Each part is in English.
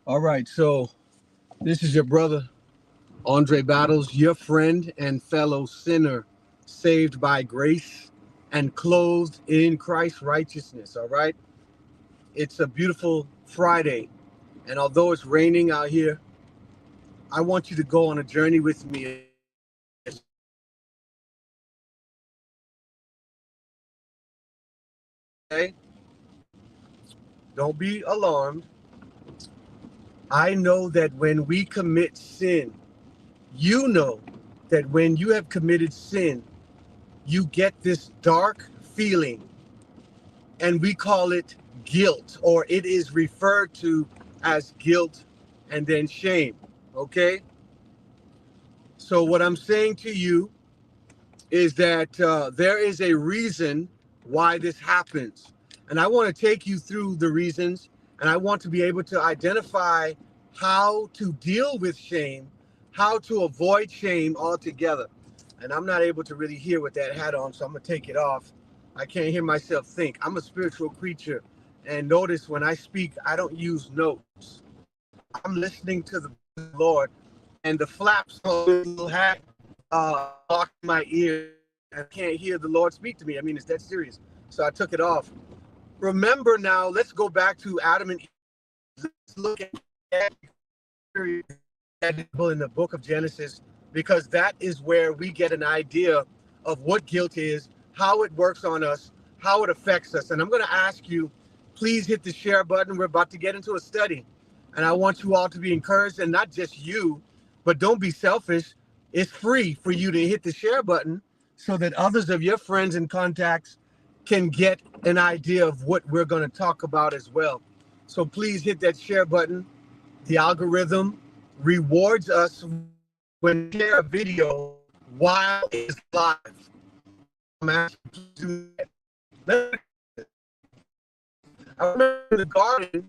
All right, so this is your brother, Andre Battles, your friend and fellow sinner, saved by grace and clothed in Christ's righteousness. All right, it's a beautiful Friday, and although it's raining out here, I want you to go on a journey with me. Okay, don't be alarmed. I know that when we commit sin, you know that when you have committed sin, you get this dark feeling, and we call it guilt, or it is referred to as guilt and then shame. Okay? So, what I'm saying to you is that there is a reason why this happens. And I want to take you through the reasons, and I want to be able to identify how to deal with shame, how to avoid shame altogether. And I'm not able to really hear with that hat on, so I'm going to take it off. I can't hear myself think. I'm a spiritual creature. And notice when I speak, I don't use notes. I'm listening to the Lord, and the flaps on the little hat block my ear. I can't hear the Lord speak to me. I mean, it's that serious. So I took it off. Remember now, let's go back to Adam and Eve. Let's look at in the book of Genesis, because that is where we get an idea of what guilt is, how it works on us, how it affects us. And I'm going to ask you, please hit the share button. We're about to get into a study, and I want you all to be encouraged, and not just you, but don't be selfish. It's free for you to hit the share button so that others of your friends and contacts can get an idea of what we're going to talk about as well. So please hit that share button. The algorithm rewards us when we share a video while it's live. I'm asking you to do that. I remember in the garden,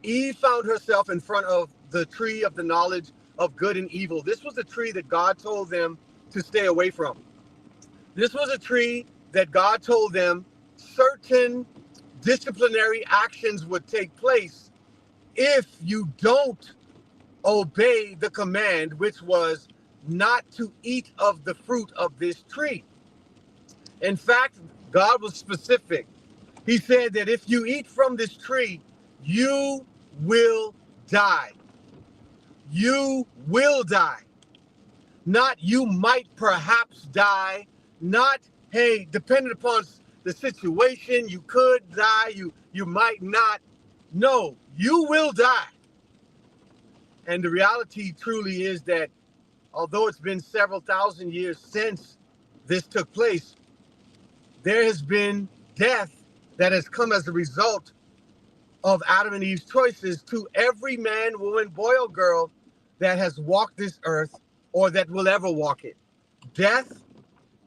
Eve found herself in front of the tree of the knowledge of good and evil. This was a tree that God told them to stay away from. This was a tree that God told them certain disciplinary actions would take place if you don't obey the command, which was not to eat of the fruit of this tree. In fact, God was specific. He said that if you eat from this tree, you will die. You will die. Not you might perhaps die. Not, hey, depending upon the situation, you could die, you might not. No, you will die. And the reality truly is that although it's been several thousand years since this took place, there has been death that has come as a result of Adam and Eve's choices to every man, woman, boy, or girl that has walked this earth or that will ever walk it. Death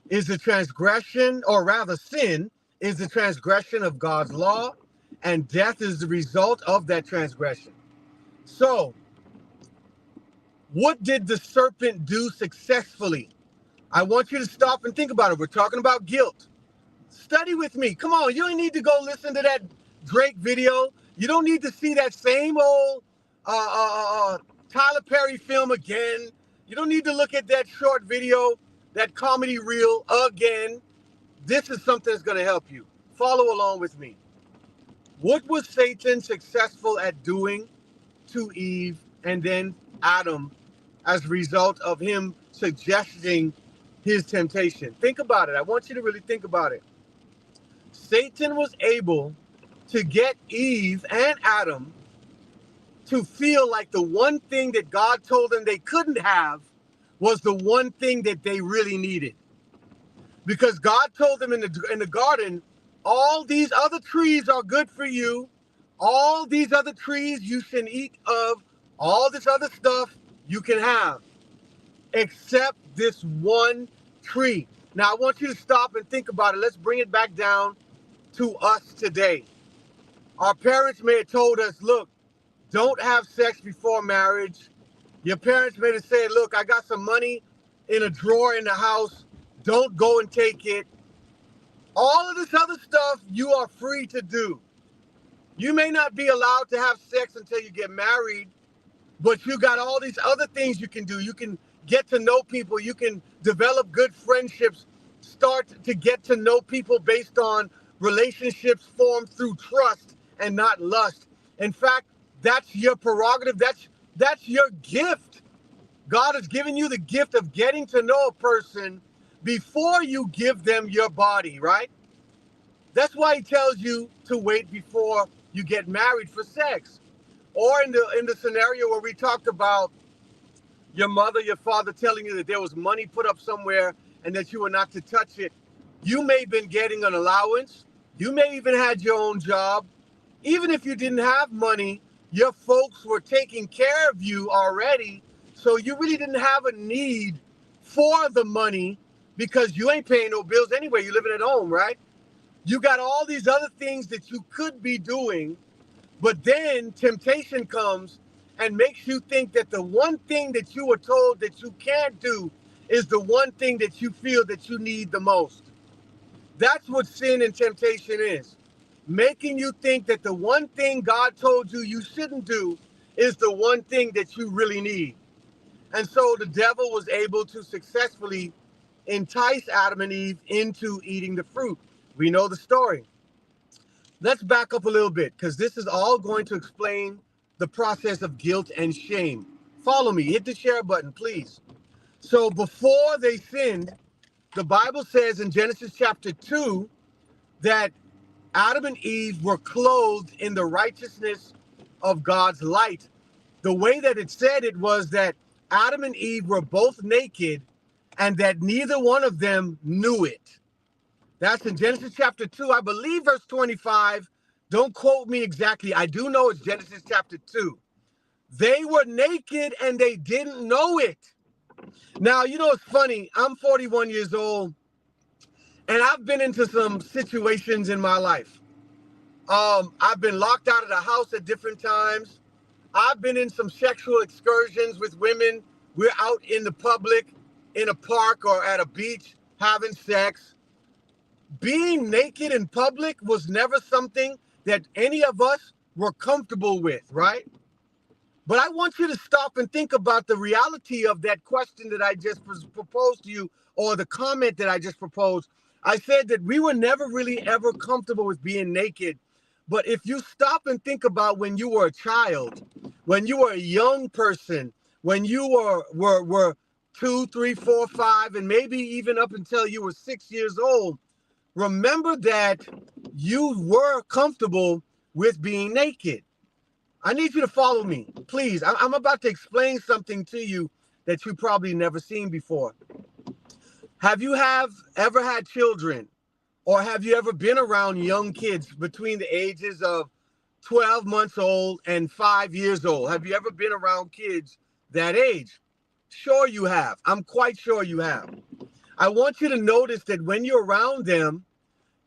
is a transgression, or rather sin is the transgression of God's law, and death is the result of that transgression. So, what did the serpent do successfully? I want you to stop and think about it. We're talking about guilt. Study with me. Come on, you don't need to go listen to that Drake video. You don't need to see that same old Tyler Perry film again. You don't need to look at that short video, that comedy reel again. This is something that's going to help you. Follow along with me. What was Satan successful at doing to Eve and then Adam as a result of him suggesting his temptation? Think about it. I want you to really think about it. Satan was able to get Eve and Adam to feel like the one thing that God told them they couldn't have was the one thing that they really needed. Because God told them in the garden, all these other trees are good for you. All these other trees you can eat of. All this other stuff you can have, except this one tree. Now, I want you to stop and think about it. Let's bring it back down to us today. Our parents may have told us, look, don't have sex before marriage. Your parents may have said, look, I got some money in a drawer in the house. Don't go and take it. All of this other stuff you are free to do. You may not be allowed to have sex until you get married, but you got all these other things you can do. You can get to know people. You can develop good friendships, start to get to know people based on relationships formed through trust and not lust. In fact, that's your prerogative. That's your gift. God has given you the gift of getting to know a person before you give them your body, right? That's why he tells you to wait before you get married for sex. Or in the scenario where we talked about your mother, your father telling you that there was money put up somewhere and that you were not to touch it. You may have been getting an allowance. You may even had your own job. Even if you didn't have money, your folks were taking care of you already. So you really didn't have a need for the money because you ain't paying no bills anyway. You're living at home, right? You got all these other things that you could be doing, but then temptation comes and makes you think that the one thing that you were told that you can't do is the one thing that you feel that you need the most. That's what sin and temptation is. Making you think that the one thing God told you you shouldn't do is the one thing that you really need. And so the devil was able to successfully entice Adam and Eve into eating the fruit. We know the story. Let's back up a little bit because this is all going to explain the process of guilt and shame. Follow me. Hit the share button, please. So before they sinned, the Bible says in Genesis chapter 2 that Adam and Eve were clothed in the righteousness of God's light. The way that it said it was that Adam and Eve were both naked and that neither one of them knew it. That's in Genesis chapter 2, I believe verse 25. Don't quote me exactly. I do know it's Genesis chapter 2. They were naked and they didn't know it. Now, you know, it's funny. I'm 41 years old and I've been into some situations in my life. I've been locked out of the house at different times. I've been in some sexual excursions with women. We're out in the public, in a park or at a beach, having sex. Being naked in public was never something that any of us were comfortable with, right? But I want you to stop and think about the reality of that question that I just proposed to you, or the comment that I just proposed. I said that we were never really ever comfortable with being naked. But if you stop and think about when you were a child, when you were a young person, when you were 2, 3, 4, 5, and maybe even up until you were 6 years old, remember that you were comfortable with being naked. I need you to follow me, please. I'm about to explain something to you that you probably never seen before. Have you ever had children? Or have you ever been around young kids between the ages of 12 months old and 5 years old? Have you ever been around kids that age? Sure you have. I'm quite sure you have. I want you to notice that when you're around them,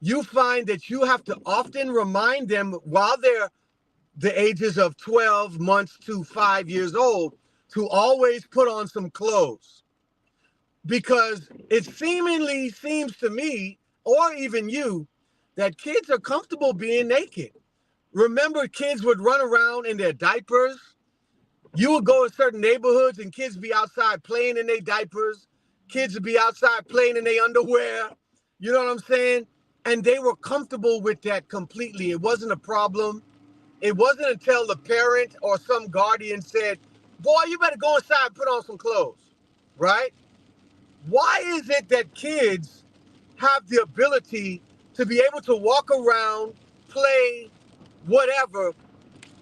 you find that you have to often remind them while they're the ages of 12 months to 5 years old to always put on some clothes. Because it seemingly seems to me, or even you, that kids are comfortable being naked. Remember, kids would run around in their diapers. You would go in certain neighborhoods and kids be outside playing in their diapers. Kids would be outside playing in their underwear. You know what I'm saying? And they were comfortable with that completely. It wasn't a problem. It wasn't until the parent or some guardian said, boy, you better go inside and put on some clothes, right? Why is it that kids have the ability to be able to walk around, play, whatever,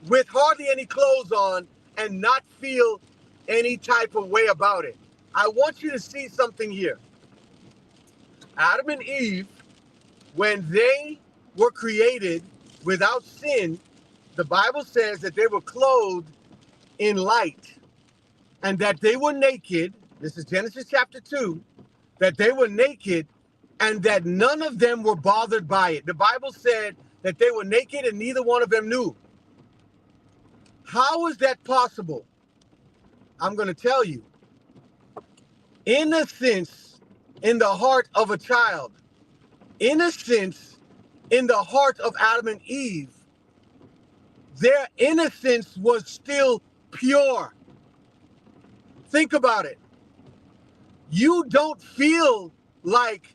with hardly any clothes on and not feel any type of way about it? I want you to see something here. Adam and Eve, when they were created without sin, the Bible says that they were clothed in light and that they were naked. This is Genesis chapter 2, that they were naked and that none of them were bothered by it. The Bible said that they were naked and neither one of them knew. How is that possible? I'm going to tell you. Innocence in the heart of a child, innocence in the heart of Adam and Eve Their innocence was still pure. Think about it. You don't feel like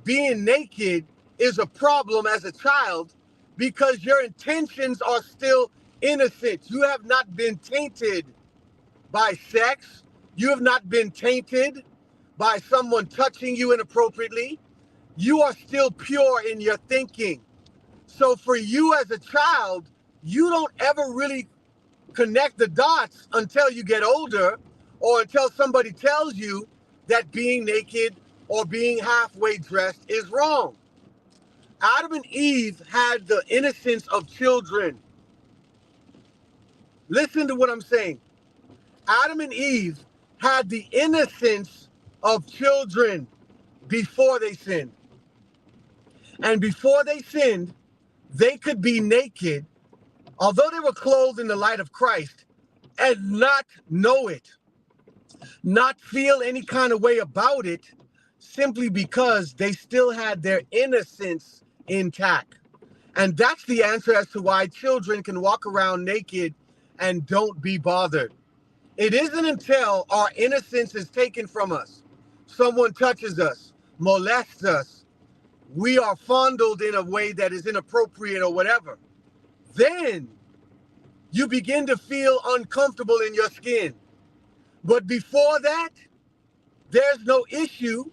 being naked is a problem as a child because your intentions are still innocent. You have not been tainted by sex. You have not been tainted by someone touching you inappropriately. You are still pure in your thinking. So for you as a child, you don't ever really connect the dots until you get older or until somebody tells you that being naked or being halfway dressed is wrong. Adam and Eve had the innocence of children. Listen to what I'm saying. Adam and Eve had the innocence of children before they sinned. And before they sinned, they could be naked, although they were clothed in the light of Christ, and not know it, not feel any kind of way about it, simply because they still had their innocence intact. And that's the answer as to why children can walk around naked and don't be bothered. It isn't until our innocence is taken from us, someone touches us, molests us, we are fondled in a way that is inappropriate or whatever, then you begin to feel uncomfortable in your skin. But before that, there's no issue,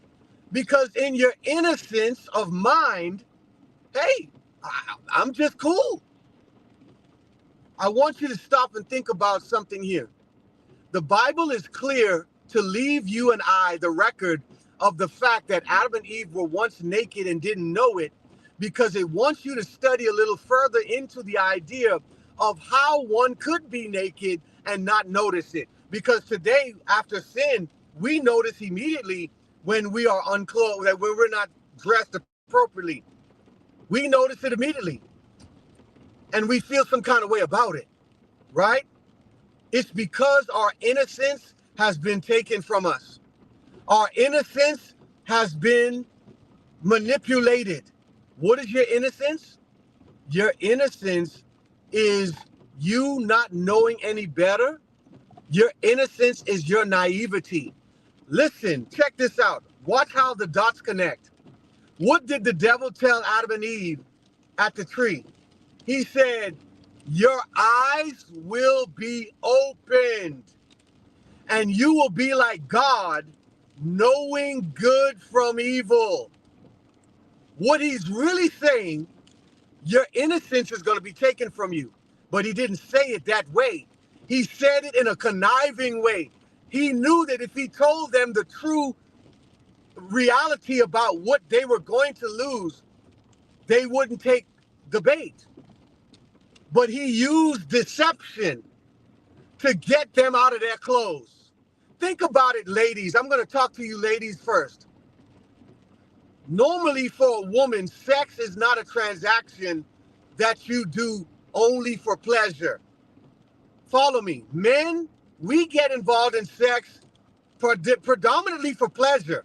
because in your innocence of mind, hey, I'm just cool. I want you to stop and think about something here. The Bible is clear to leave you and I the record of the fact that Adam and Eve were once naked and didn't know it, because it wants you to study a little further into the idea of how one could be naked and not notice it. Because today, after sin, we notice immediately when we are unclothed, that when we're not dressed appropriately. We notice it immediately. And we feel some kind of way about it, right? It's because our innocence has been taken from us. Our innocence has been manipulated. What is your innocence? Your innocence is you not knowing any better. Your innocence is your naivety. Listen, check this out. Watch how the dots connect. What did the devil tell Adam and Eve at the tree? He said, your eyes will be opened and you will be like God, knowing good from evil. What he's really saying, your innocence is going to be taken from you. But he didn't say it that way. He said it in a conniving way. He knew that if he told them the true reality about what they were going to lose, they wouldn't take the bait. But he used deception to get them out of their clothes. Think about it, ladies. I'm going to talk to you ladies first. Normally for a woman, sex is not a transaction that you do only for pleasure. Follow me. Men, we get involved in sex predominantly for pleasure.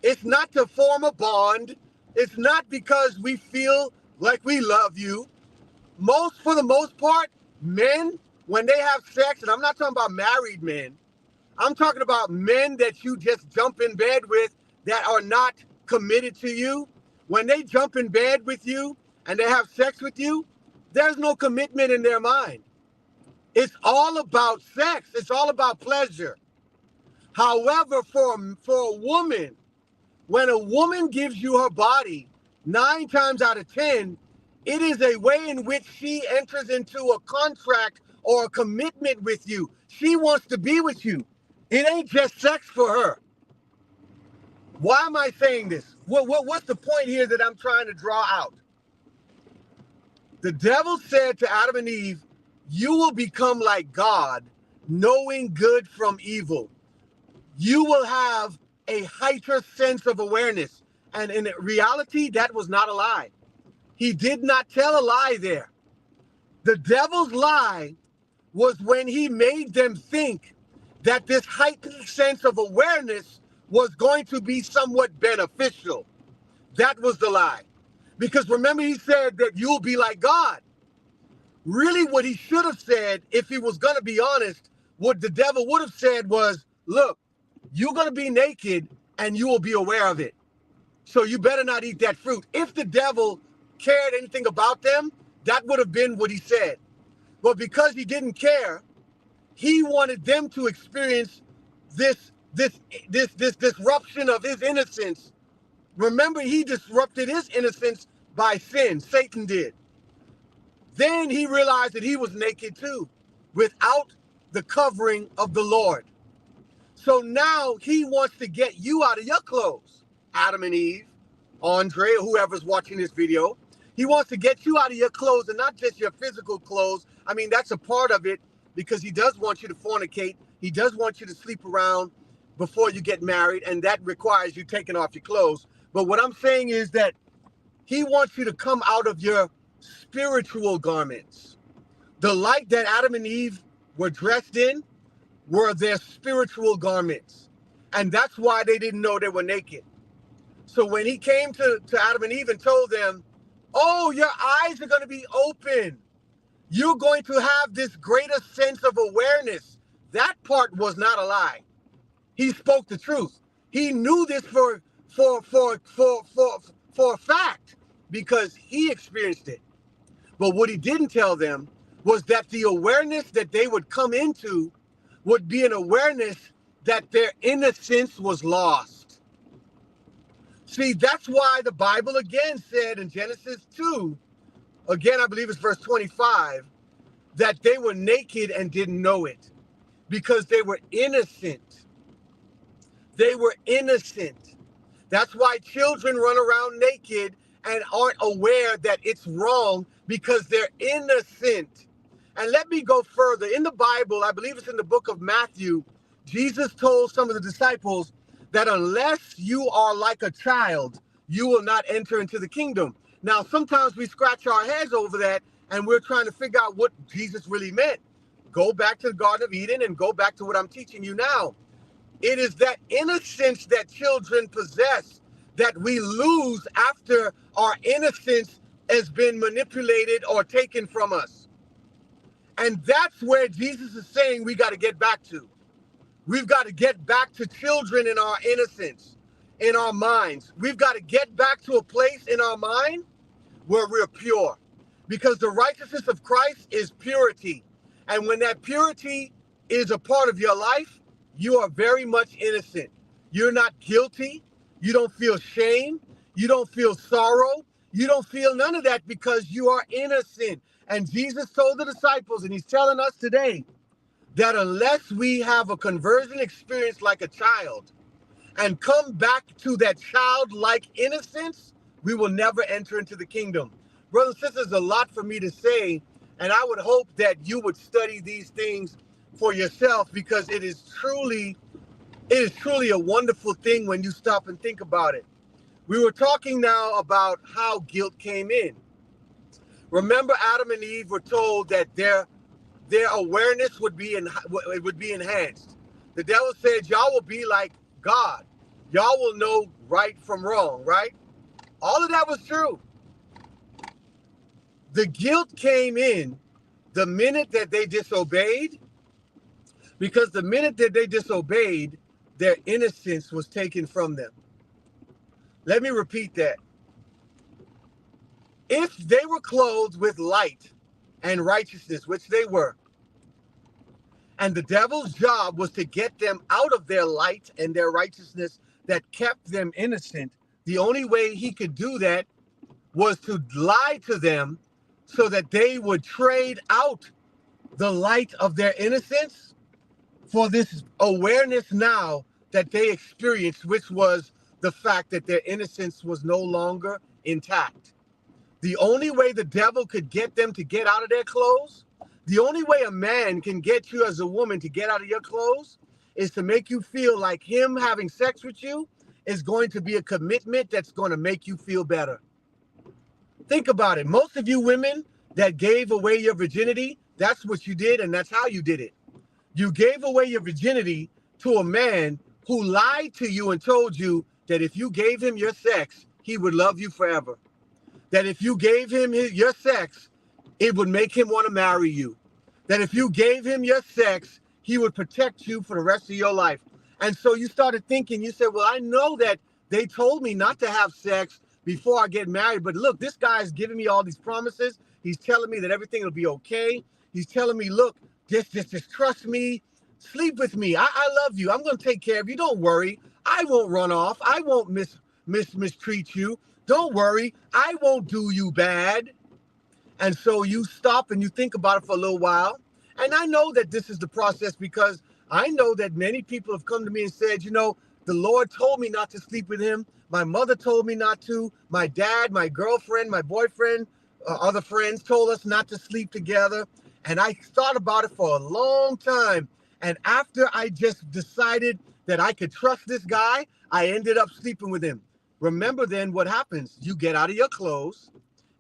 It's not to form a bond. It's not because we feel like we love you. For the most part, men, when they have sex, and I'm not talking about married men, I'm talking about men that you just jump in bed with that are not committed to you. When they jump in bed with you and they have sex with you, there's no commitment in their mind. It's all about sex. It's all about pleasure. However, for a woman, when a woman gives you her body, 9 times out of 10, it is a way in which she enters into a contract or a commitment with you. She wants to be with you. It ain't just sex for her. Why am I saying this? What's the point here that I'm trying to draw out? The devil said to Adam and Eve, you will become like God, knowing good from evil. You will have a heightened sense of awareness. And in reality, that was not a lie. He did not tell a lie there. The devil's lie was when he made them think that this heightened sense of awareness was going to be somewhat beneficial. That was the lie. Because remember, he said that you'll be like God. Really, what he should have said, if he was going to be honest, what the devil would have said was, look, you're going to be naked and you will be aware of it. So you better not eat that fruit. If the devil cared anything about them, that would have been what he said. But because he didn't care, he wanted them to experience this disruption of his innocence. Remember, he disrupted his innocence by sin. Satan did. Then he realized that he was naked too, without the covering of the Lord. So now he wants to get you out of your clothes, Adam and Eve, Andre, or whoever's watching this video. He wants to get you out of your clothes, and not just your physical clothes. I mean, that's a part of it, because he does want you to fornicate. He does want you to sleep around before you get married, and that requires you taking off your clothes. But what I'm saying is that he wants you to come out of your spiritual garments. The light that Adam and Eve were dressed in were their spiritual garments. And that's why they didn't know they were naked. So when he came to Adam and Eve and told them, oh, your eyes are going to be open. You're going to have this greater sense of awareness. That part was not a lie. He spoke the truth. He knew this for a fact, because he experienced it. But what he didn't tell them was that the awareness that they would come into would be an awareness that their innocence was lost. See, that's why the Bible again said in Genesis 2, again, I believe it's verse 25, that they were naked and didn't know it, because they were innocent. They were innocent. That's why children run around naked and aren't aware that it's wrong, because they're innocent. And let me go further. In the Bible, I believe it's in the book of Matthew, Jesus told some of the disciples that unless you are like a child, you will not enter into the kingdom. Now, sometimes we scratch our heads over that, and we're trying to figure out what Jesus really meant. Go back to the Garden of Eden and go back to what I'm teaching you now. It is that innocence that children possess that we lose after our innocence has been manipulated or taken from us. And that's where Jesus is saying we got to get back to. We've got to get back to children in our innocence, in our minds. We've got to get back to a place in our mind where we're pure, because the righteousness of Christ is purity. And when that purity is a part of your life, you are very much innocent. You're not guilty. You don't feel shame. You don't feel sorrow. You don't feel none of that, because you are innocent. And Jesus told the disciples, and he's telling us today, that unless we have a conversion experience like a child and come back to that childlike innocence, we will never enter into the kingdom. Brothers and sisters, a lot for me to say, and I would hope that you would study these things for yourself, because it is truly a wonderful thing when you stop and think about it. We were talking now about how guilt came in. Remember, Adam and Eve were told that their awareness would be enhanced. The devil said, y'all will be like God. Y'all will know right from wrong, right? All of that was true. The guilt came in the minute that they disobeyed, because the minute that they disobeyed, their innocence was taken from them. Let me repeat that. If they were clothed with light and righteousness, which they were, and the devil's job was to get them out of their light and their righteousness that kept them innocent, the only way he could do that was to lie to them so that they would trade out the light of their innocence for this awareness now that they experienced, which was the fact that their innocence was no longer intact. The only way the devil could get them to get out of their clothes, the only way a man can get you as a woman to get out of your clothes, is to make you feel like him having sex with you is going to be a commitment that's going to make you feel better. Think about it. Most of you women that gave away your virginity, that's what you did, and that's how you did it. You gave away your virginity to a man who lied to you and told you that if you gave him your sex, he would love you forever. That if you gave him your sex, it would make him want to marry you. That if you gave him your sex, he would protect you for the rest of your life. And so you started thinking, you said, well, I know that they told me not to have sex before I get married, but look, this guy's giving me all these promises. He's telling me that everything will be okay. He's telling me, look, just trust me, sleep with me. I love you. I'm going to take care of you. Don't worry. I won't run off. I won't mistreat you. Don't worry. I won't do you bad. And so you stop and you think about it for a little while. And I know that this is the process because I know that many people have come to me and said, you know, the Lord told me not to sleep with him. My mother told me not to. My dad, my girlfriend, my boyfriend, other friends told us not to sleep together. And I thought about it for a long time. And after I just decided that I could trust this guy, I ended up sleeping with him. Remember then what happens? You get out of your clothes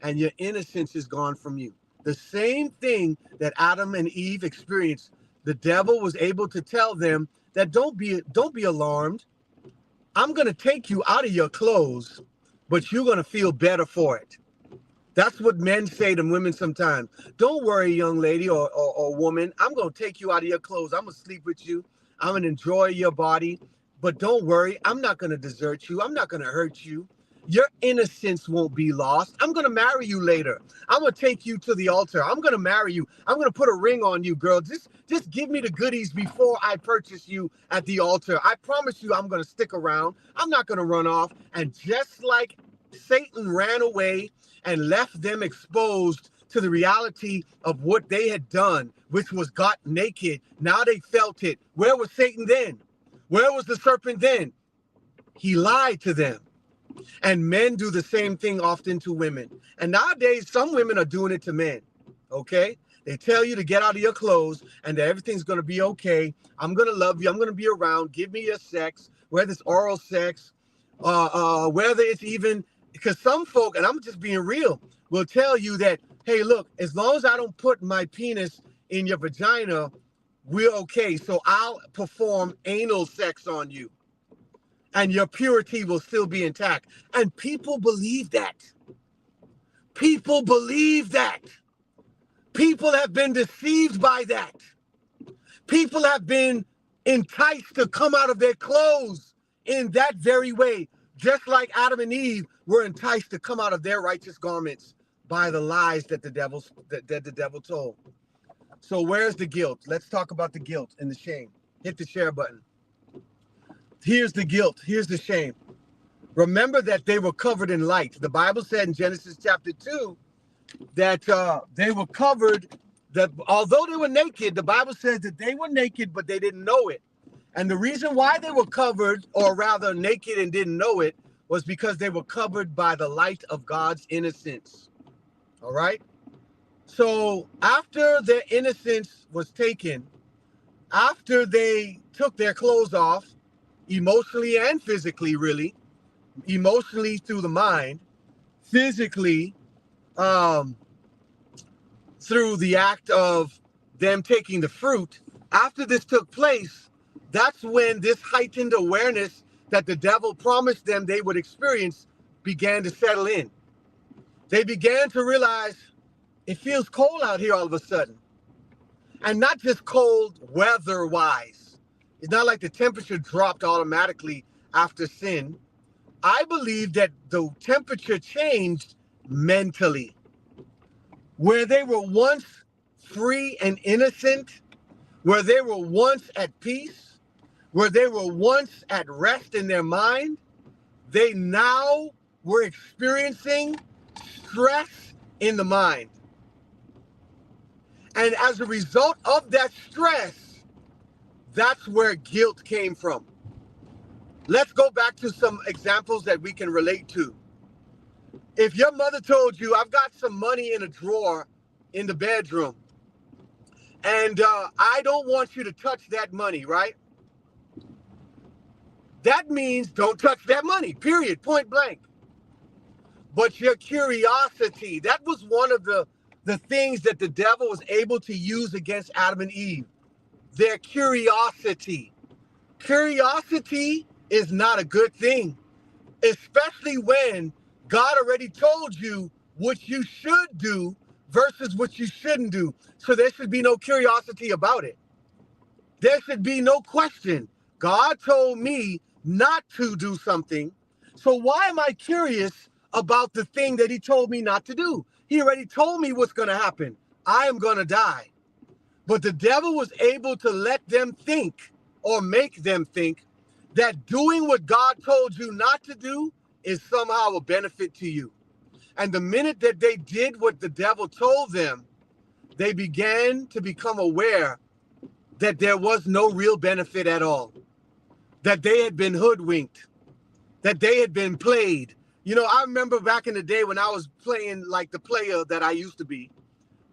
and your innocence is gone from you. The same thing that Adam and Eve experienced. The devil was able to tell them that don't be alarmed. I'm going to take you out of your clothes, but you're going to feel better for it. That's what men say to women sometimes. Don't worry, young lady or woman. I'm going to take you out of your clothes. I'm going to sleep with you. I'm going to enjoy your body. But don't worry. I'm not going to desert you. I'm not going to hurt you. Your innocence won't be lost. I'm going to marry you later. I'm going to take you to the altar. I'm going to marry you. I'm going to put a ring on you, girl. Just give me the goodies before I purchase you at the altar. I promise you I'm going to stick around. I'm not going to run off. And just like Satan ran away and left them exposed to the reality of what they had done, which was got naked. Now they felt it. Where was Satan then? Where was the serpent then? He lied to them. And men do the same thing often to women. And nowadays, some women are doing it to men, okay? They tell you to get out of your clothes and that everything's going to be okay. I'm going to love you. I'm going to be around. Give me your sex, whether it's oral sex, whether it's even, because some folk, and I'm just being real, will tell you that, hey, look, as long as I don't put my penis in your vagina, we're okay. So I'll perform anal sex on you. And your purity will still be intact. And people believe that. People believe that. People have been deceived by that. People have been enticed to come out of their clothes in that very way. Just like Adam and Eve were enticed to come out of their righteous garments by the lies that the devil told. So where's the guilt? Let's talk about the guilt and the shame. Hit the share button. Here's the guilt. Here's the shame. Remember that they were covered in light. The Bible said in Genesis chapter 2 that they were covered, that although they were naked, the Bible says that they were naked, but they didn't know it. And the reason why they were covered, or rather naked and didn't know it, was because they were covered by the light of God's innocence. All right? So after their innocence was taken, after they took their clothes off, emotionally and physically, really, emotionally through the mind, physically through the act of them taking the fruit. After this took place, that's when this heightened awareness that the devil promised them they would experience began to settle in. They began to realize it feels cold out here all of a sudden. And not just cold weather-wise. It's not like the temperature dropped automatically after sin. I believe that the temperature changed mentally. Where they were once free and innocent, where they were once at peace, where they were once at rest in their mind, they now were experiencing stress in the mind. And as a result of that stress, that's where guilt came from. Let's go back to some examples that we can relate to. If your mother told you, I've got some money in a drawer in the bedroom, and I don't want you to touch that money, right? That means don't touch that money, period, point blank. But your curiosity, that was one of the things that the devil was able to use against Adam and Eve. Their curiosity. Curiosity is not a good thing, especially when God already told you what you should do versus what you shouldn't do. So there should be no curiosity about it. There should be no question. God told me not to do something. So why am I curious about the thing that he told me not to do? He already told me what's going to happen. I am going to die. But the devil was able to let them think, or make them think, that doing what God told you not to do is somehow a benefit to you. And the minute that they did what the devil told them, they began to become aware that there was no real benefit at all, that they had been hoodwinked, that they had been played. You know, I remember back in the day when I was playing like the player that I used to be,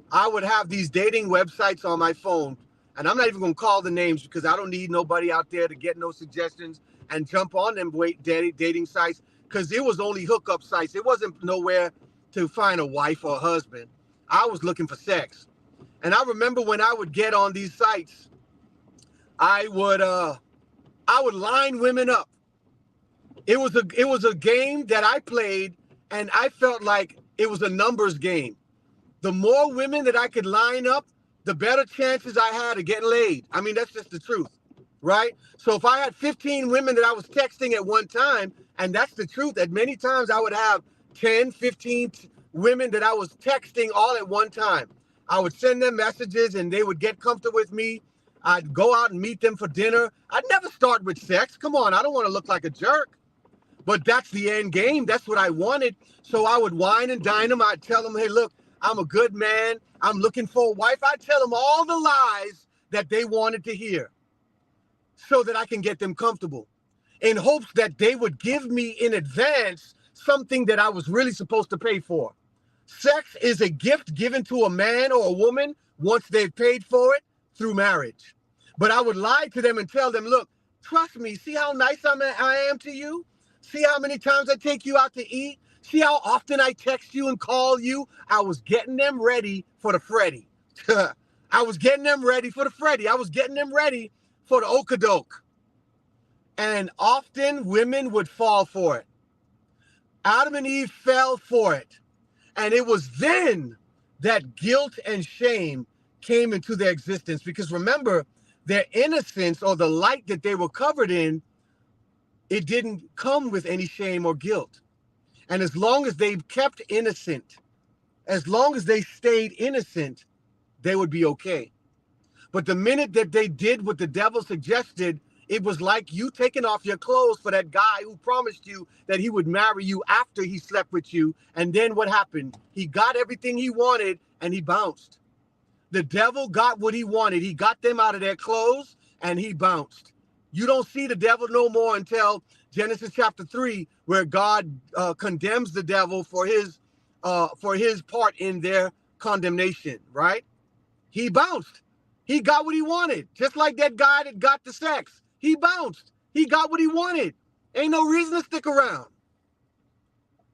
I would have these dating websites on my phone, and I'm not even going to call the names because I don't need nobody out there to get no suggestions and jump on them dating sites, because it was only hookup sites. It wasn't nowhere to find a wife or a husband. I was looking for sex. And I remember when I would get on these sites, I would line women up. It was a game that I played, and I felt like it was a numbers game. The more women that I could line up, the better chances I had of getting laid. I mean, that's just the truth, right? So if I had 15 women that I was texting at one time, and that's the truth, at many times I would have 10, 15 women that I was texting all at one time. I would send them messages and they would get comfortable with me. I'd go out and meet them for dinner. I'd never start with sex. Come on, I don't want to look like a jerk. But that's the end game. That's what I wanted. So I would wine and dine them. I'd tell them, hey, look, I'm a good man. I'm looking for a wife. I'd tell them all the lies that they wanted to hear so that I can get them comfortable, in hopes that they would give me in advance something that I was really supposed to pay for. Sex is a gift given to a man or a woman once they've paid for it through marriage. But I would lie to them and tell them, look, trust me, see how nice I am to you? See how many times I take you out to eat? See how often I text you and call you? I was getting them ready for the Freddy. I was getting them ready for the Freddy. I was getting them ready for the okadoke. And often women would fall for it. Adam and Eve fell for it. And it was then that guilt and shame came into their existence. Because remember, their innocence, or the light that they were covered in, it didn't come with any shame or guilt. And as long as they kept innocent, as long as they stayed innocent, they would be okay. But the minute that they did what the devil suggested, it was like you taking off your clothes for that guy who promised you that he would marry you after he slept with you. And then what happened? He got everything he wanted and he bounced. The devil got what he wanted. He got them out of their clothes and he bounced. You don't see the devil no more until Genesis chapter 3, where God condemns the devil for his part in their condemnation, right? He bounced. He got what he wanted. Just like that guy that got the sex. He bounced. He got what he wanted. Ain't no reason to stick around.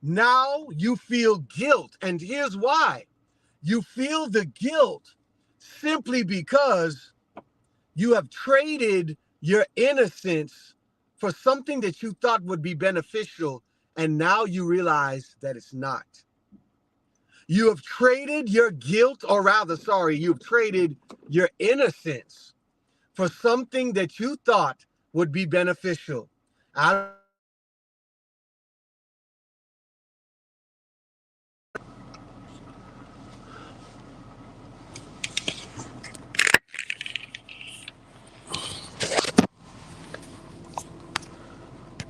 Now you feel guilt. And here's why. You feel the guilt simply because you have traded your innocence for something that you thought would be beneficial, and now you realize that it's not. You have traded your guilt, or rather, sorry, you've traded your innocence for something that you thought would be beneficial.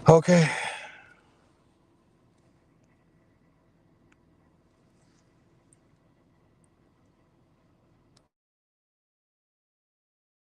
Okay.